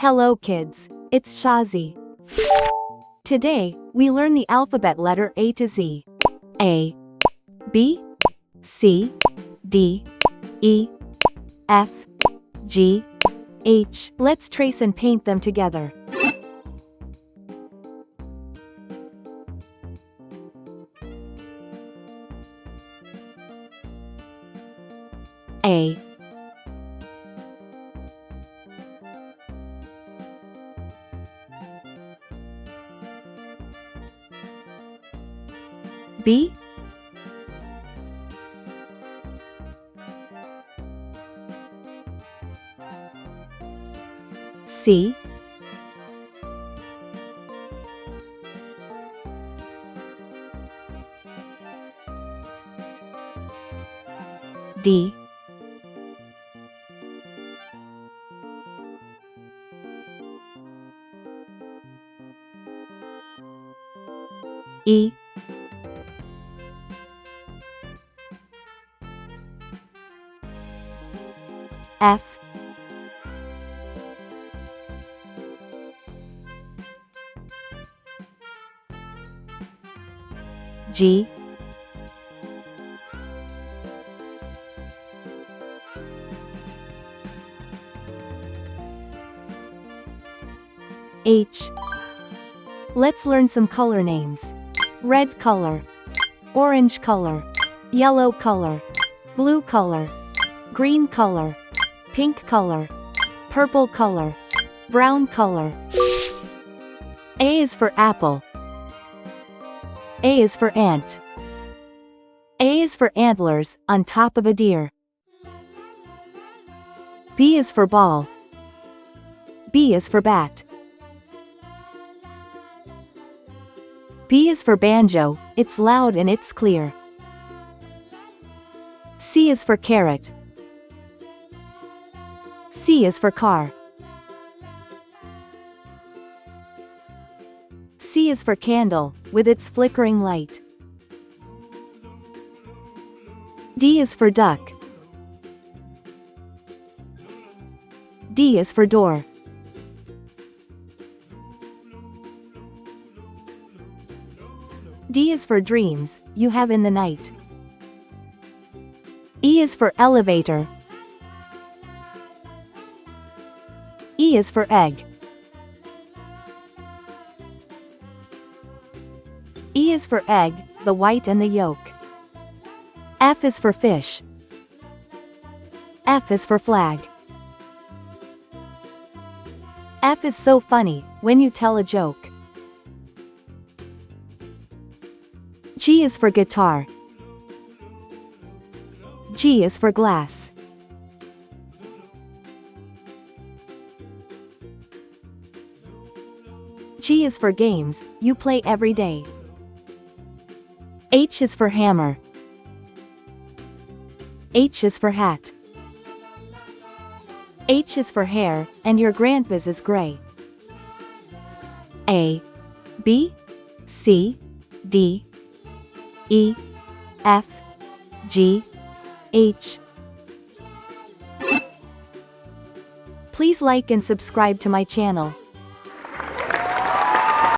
Hello kids, it's Shazi. Today, we learn the alphabet letter A to Z. A, B, C, D, E, F, G, H. Let's trace and paint them together. A, B, C, D, E, F, G, H. Let's learn some color names. Red color, orange color, yellow color, blue color, green color, pink color, purple color, brown color. A is for apple. A is for ant. A is for antlers, on top of a deer. B is for ball. B is for bat. B is for banjo, it's loud and it's clear. C is for carrot. C is for car. C is for candle, with its flickering light. D is for duck. D is for door. D is for dreams, you have in the night. E is for elevator. E is for egg. E is for egg, the white and the yolk. F is for fish. F is for flag. F is so funny, when you tell a joke. G is for guitar. G is for glass. G is for games, you play every day. H is for hammer. H is for hat. H is for hair, and your grandpa's is gray. A, B, C, D, E, F, G, H. Please like and subscribe to my channel.